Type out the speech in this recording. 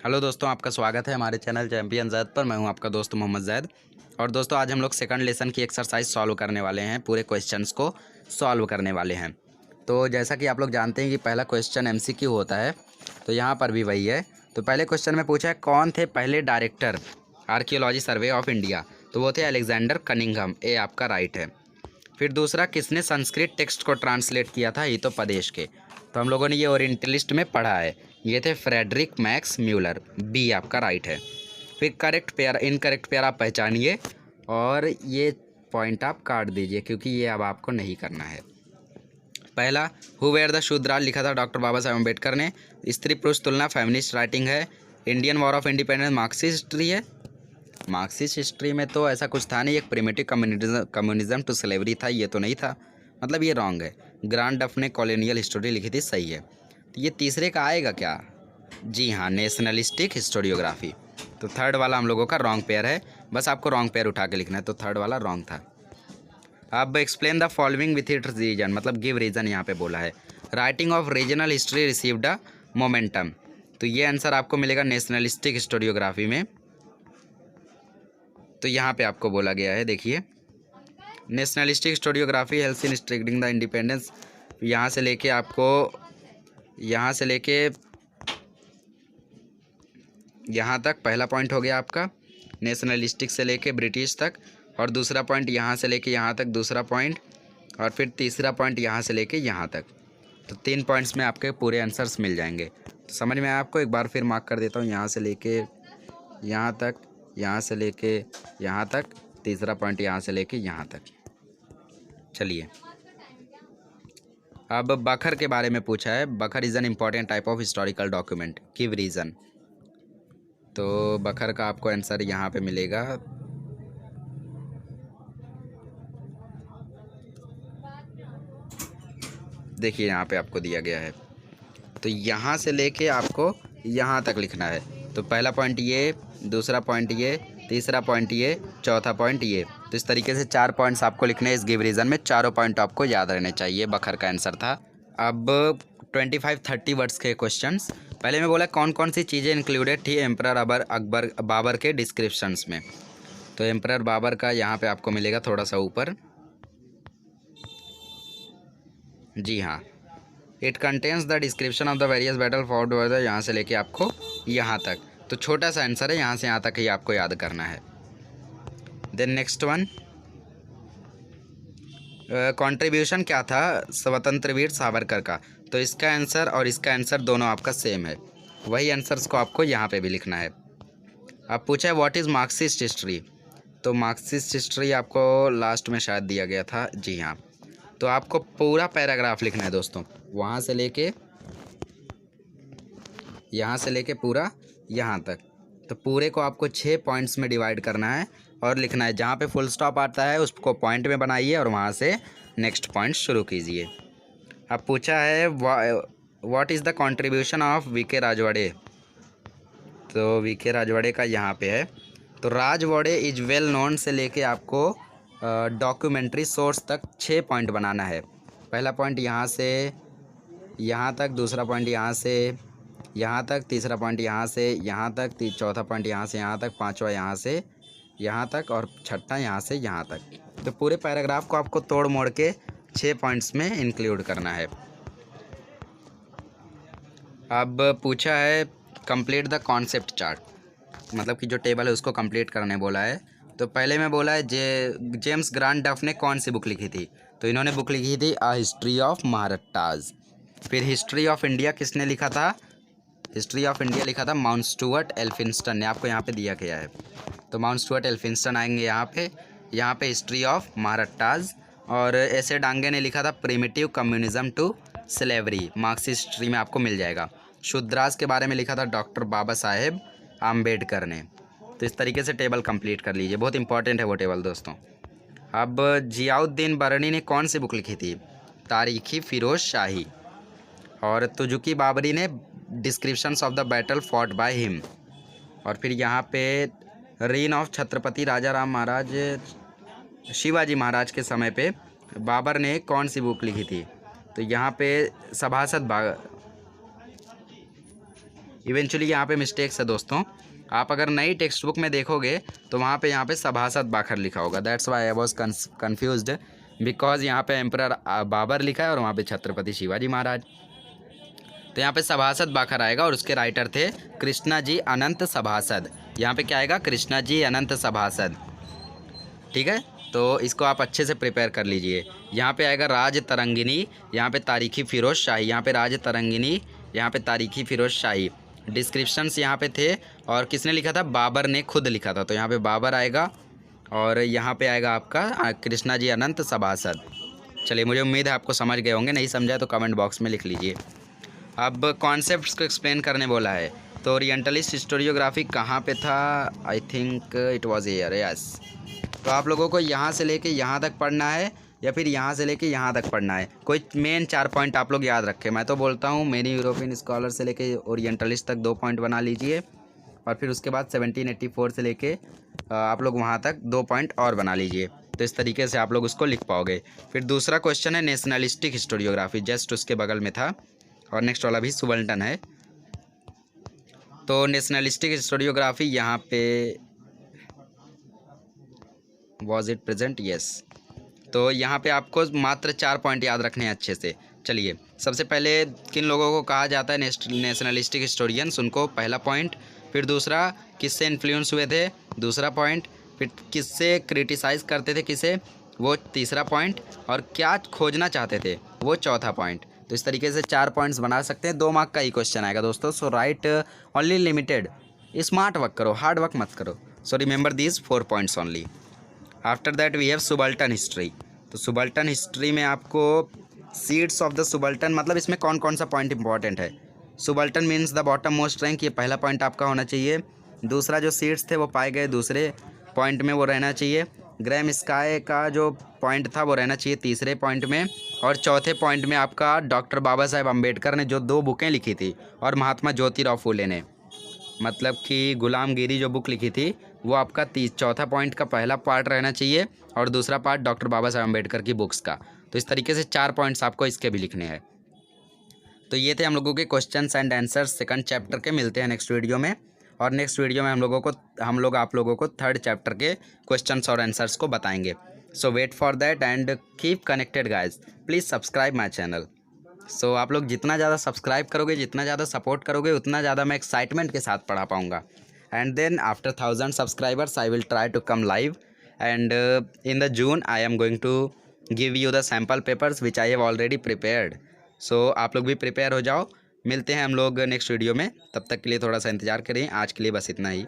Hello दोस्तों, आपका स्वागत है हमारे चैनल चैंपियन जैद पर। मैं हूं आपका दोस्त मोहम्मद जैद। और दोस्तों, आज हम लोग सेकंड लेसन की एक्सरसाइज सॉल्व करने वाले हैं। पूरे क्वेश्चंस को सॉल्व करने वाले हैं। तो जैसा कि आप लोग जानते हैं कि पहला क्वेश्चन एमसीक्यू होता है, तो यहाँ पर भी वही है। तो पहले क्वेश्चन में पूछा है कौन थे पहले director archaeology survey of India. तो वो थे अलेक्जेंडर कनिंघम। ए आपका राइट है। फिर दूसरा, किसने संस्कृत टेक्स्ट को ट्रांसलेट किया था हितोपदेश के। तो हम लोगों ने ये ओरिएंटलिस्ट में पढ़ा है। ये थे फ्रेडरिक मैक्स म्यूलर। बी आपका राइट है। फिर करेक्ट पेयर इनकरेक्ट पेयर आप पहचानिए और ये पॉइंट आप काट दीजिए, क्योंकि ये अब आपको नहीं करना है। पहला, हु वेयर द शूद्राल लिखा था डॉक्टर बाबा साहेब अम्बेडकर ने। स्त्री पुरुष तुलना फेमिनिस्ट राइटिंग है। Indian war of independence Marxist history है। मार्क्सिस्ट हिस्ट्री में तो ऐसा कुछ था नहीं। एक प्रिमिटिव कम्युनिज्म टू स्लेवरी था, ये तो नहीं था, मतलब ये रॉन्ग है। ग्रांड डफ ने कॉलोनियल हिस्टोरी लिखी थी, सही है। तो ये तीसरे का आएगा क्या? जी हाँ, नेशनलिस्टिक हिस्टोरियोग्राफी। तो थर्ड वाला हम लोगों का रॉन्ग पेयर है। बस आपको रॉन्ग पेयर उठा के लिखना है। तो थर्ड वाला रॉन्ग था। अब explain the following with its reason, मतलब गिव रीजन यहाँ पे बोला है। Writing of regional history received a momentum. तो ये आंसर आपको मिलेगा नेशनलिस्टिक हिस्टोरियोग्राफी में। तो यहाँ पे आपको बोला गया है, देखिए, nationalistic historiography helps in strengthening the independence. यहाँ से लेके आपको यहाँ तक पहला पॉइंट हो गया आपका, नेशनलिस्टिक से लेके ब्रिटिश तक। और दूसरा पॉइंट यहाँ से लेके यहाँ तक दूसरा पॉइंट। और फिर तीसरा पॉइंट यहाँ से लेके यहाँ तक। तो 3 पॉइंट्स में आपके पूरे आंसर्स मिल जाएंगे। तो समझ में आया आपको? एक बार फिर मार्क कर देता हूँ, यहाँ से लेके यहाँ तक, यहाँ से लेके यहाँ तक, तीसरा पॉइंट यहाँ से लेके यहाँ तक। चलिए, अब बखर के बारे में पूछा है। बखर is an important type of historical document, give reason. तो बखर का आपको आंसर यहाँ पे मिलेगा। देखिए, यहाँ पे आपको दिया गया है। तो यहाँ से लेके आपको यहाँ तक लिखना है। तो पहला पॉइंट ये, दूसरा पॉइंट ये, तीसरा पॉइंट ये, चौथा पॉइंट ये। तो इस तरीके से 4 पॉइंट्स आपको लिखने हैं इस गिव रीज़न में। चारों पॉइंट आपको याद रहने चाहिए। बखर का आंसर था। अब 25-30 वर्ड्स के क्वेश्चंस। पहले मैं बोला कौन कौन सी चीज़ें इंक्लूडेड थी एम्परर बाबर के डिस्क्रिप्शंस में। तो एम्परर बाबर का यहाँ पे आपको मिलेगा थोड़ा सा ऊपर। जी हाँ, it contains the description of the various battle fought by the, यहाँ से लेके आपको यहाँ तक। तो छोटा सा आंसर है, यहाँ से यहाँ तक ही आपको याद करना है। देन नेक्स्ट वन, कंट्रीब्यूशन क्या था स्वतंत्र वीर सावरकर का। तो इसका आंसर और इसका आंसर दोनों आपका सेम है। वही आंसर्स को आपको यहाँ पे भी लिखना है। अब पूछा है व्हाट इज़ मार्क्सिस्ट हिस्ट्री। तो मार्क्सिस्ट हिस्ट्री आपको लास्ट में शायद दिया गया था। जी हाँ, तो आपको पूरा पैराग्राफ लिखना है दोस्तों, वहाँ से लेके यहाँ से लेके पूरा यहाँ तक। तो पूरे को आपको 6 पॉइंट्स में डिवाइड करना है और लिखना है। जहाँ पे फुल स्टॉप आता है उसको पॉइंट में बनाइए और वहाँ से नेक्स्ट पॉइंट शुरू कीजिए। अब पूछा है what is the contribution of V K Rajwade. तो वीके राजवाड़े का यहाँ पे है। तो राजवाड़े इज वेल नोन से लेके आपको डॉक्यूमेंट्री सोर्स तक 6 पॉइंट बनाना है। पहला पॉइंट यहाँ से यहाँ तक, दूसरा पॉइंट यहाँ से यहाँ तक, तीसरा पॉइंट यहाँ से यहाँ तक, चौथा पॉइंट यहाँ से यहाँ तक, पांचवा यहाँ से यहाँ तक और छठा यहाँ से यहाँ तक। तो पूरे पैराग्राफ को आपको तोड़ मोड़ के 6 पॉइंट्स में इंक्लूड करना है। अब पूछा है कंप्लीट द कॉन्सेप्ट चार्ट, मतलब कि जो टेबल है उसको कंप्लीट करने बोला है। तो पहले में बोला है जेम्स ग्रांट डफ ने कौन सी बुक लिखी थी। तो इन्होंने बुक लिखी थी अ हिस्ट्री ऑफ महाराष्ट्राज। फिर हिस्ट्री ऑफ इंडिया किसने लिखा था? हिस्ट्री ऑफ इंडिया लिखा था माउंट स्टुअर्ट एल्फिंस्टन ने, आपको यहाँ पे दिया गया है। तो माउंट स्टुअर्ट एल्फिंस्टन आएंगे यहाँ पे हिस्ट्री ऑफ महाराष्ट्राज। और एसे डांगे ने लिखा था primitive communism to slavery, Marxist history में आपको मिल जाएगा। शूद्राज के बारे में लिखा था डॉक्टर बाबा साहेब आम्बेडकर ने। तो इस तरीके से टेबल कंप्लीट कर लीजिए, बहुत इंपॉर्टेंट है वो टेबल दोस्तों। अब जियाउद्दीन बरनी ने कौन सी बुक लिखी थी? तारीखी फिरोज शाही। और तुजुकी बाबरी ने descriptions of the battle fought by him. और फिर यहाँ पे रीन ऑफ छत्रपति राजा राम महाराज शिवाजी महाराज के समय पे बाबर ने कौन सी बुक लिखी थी? तो यहाँ पे इवेंचुअली यहाँ पे मिस्टेक्स है दोस्तों। आप अगर नई टेक्स्ट बुक में देखोगे तो वहाँ पे यहाँ पे सभासद बाबर लिखा होगा। That's why I was confused, because यहाँ पे एम्परर बाबर लिखा है और वहाँ पे छत्रपति शिवाजी महाराज। तो यहाँ पे सभासद बाबर आएगा और उसके राइटर थे कृष्णा जी अनंत सभासद। यहाँ पे क्या आएगा? कृष्णा जी अनंत सभासद। ठीक है, तो इसको आप अच्छे से प्रिपेयर कर लीजिए। यहाँ पे आएगा राज तरंगिनी, यहाँ पे तारीखी फ़िरोज़ शाही, यहाँ पे राज तरंगिनी, यहाँ पे तारीखी फ़िरोज़ शाही। डिस्क्रिप्शंस यहाँ पे थे और किसने लिखा था? बाबर ने खुद लिखा था। तो यहाँ पे बाबर आएगा और यहाँ पे आएगा आपका कृष्णा जी अनंत सभासद। चलिए, मुझे उम्मीद है आपको समझ गए होंगे, नहीं समझा तो कमेंट बॉक्स में लिख लीजिए। अब कॉन्सेप्ट्स को एक्सप्लेन करने बोला है। तो ओरिएंटलिस्ट हिस्टोरियोग्राफी कहाँ पे था? I think it was here, yes. तो आप लोगों को यहाँ से लेके यहाँ तक पढ़ना है या फिर यहाँ से लेके यहाँ तक पढ़ना है। कोई मेन 4 पॉइंट आप लोग याद रखें। मैं तो बोलता हूँ मेनी यूरोपियन स्कॉलर से लेके ओरिएंटलिस्ट तक 2 पॉइंट बना लीजिए और फिर उसके बाद 1784 से लेके आप लोग वहाँ तक 2 पॉइंट और बना लीजिए। तो इस तरीके से आप लोग उसको लिख पाओगे। फिर दूसरा क्वेश्चन है नेशनलिस्टिक हिस्टोरियोग्राफी, जस्ट उसके बगल में था, और नेक्स्ट वाला भी सुबल्टन है। तो नेशनलिस्टिक हिस्टोरियोग्राफी यहाँ पे वॉज इट प्रेजेंट? यस। तो यहाँ पे आपको मात्र 4 पॉइंट याद रखने हैं अच्छे से। चलिए, सबसे पहले किन लोगों को कहा जाता है नेशनलिस्टिक हिस्टोरियंस, उनको पहला पॉइंट। फिर दूसरा, किससे इन्फ्लुएंस हुए थे, दूसरा पॉइंट। फिर किससे क्रिटिसाइज़ करते थे, किसे, वो तीसरा पॉइंट। और क्या खोजना चाहते थे, वो चौथा पॉइंट। तो इस तरीके से 4 पॉइंट्स बना सकते हैं। 2 मार्क का ही क्वेश्चन आएगा दोस्तों। So write only limited, smart work करो, हार्ड वर्क मत करो। So remember these 4 points only. After that we have subaltern history. तो सुबल्टन हिस्ट्री में आपको सीड्स ऑफ द सुबल्टन, मतलब इसमें कौन कौन सा पॉइंट इंपॉर्टेंट है। Subaltern means the bottom most rank, ये पहला पॉइंट आपका होना चाहिए। दूसरा, जो सीड्स थे वो पाए गए दूसरे पॉइंट में, वो रहना चाहिए। ग्रैम स्काई का जो पॉइंट था वो रहना चाहिए तीसरे पॉइंट में। और चौथे पॉइंट में आपका डॉक्टर बाबा साहेब अम्बेडकर ने जो 2 बुकें लिखी थी, और महात्मा ज्योतिराव फूले ने, मतलब कि गुलामगिरी जो बुक लिखी थी, वो आपका चौथा पॉइंट का पहला पार्ट रहना चाहिए और दूसरा पार्ट डॉक्टर बाबा साहेब अम्बेडकर की बुक्स का। तो इस तरीके से 4 पॉइंट्स आपको इसके भी लिखने हैं। तो ये थे हम लोगों के questions and answers second chapter के। मिलते हैं नेक्स्ट वीडियो में, और नेक्स्ट वीडियो में हम लोग आप लोगों को थर्ड चैप्टर के क्वेश्चंस और आंसर्स को बताएंगे। So wait for that and keep connected guys. Please subscribe my channel. So आप लोग जितना ज़्यादा सब्सक्राइब करोगे, जितना ज़्यादा सपोर्ट करोगे, उतना ज़्यादा मैं एक्साइटमेंट के साथ पढ़ा पाऊँगा। And then after 1000 subscribers I will try to come live, and in the June I am going to give you the sample papers which I have already prepared. So आप लोग भी प्रिपेयर हो जाओ। मिलते हैं हम लोग नेक्स्ट वीडियो में, तब तक के लिए थोड़ा सा इंतज़ार करें। आज के लिए बस इतना ही।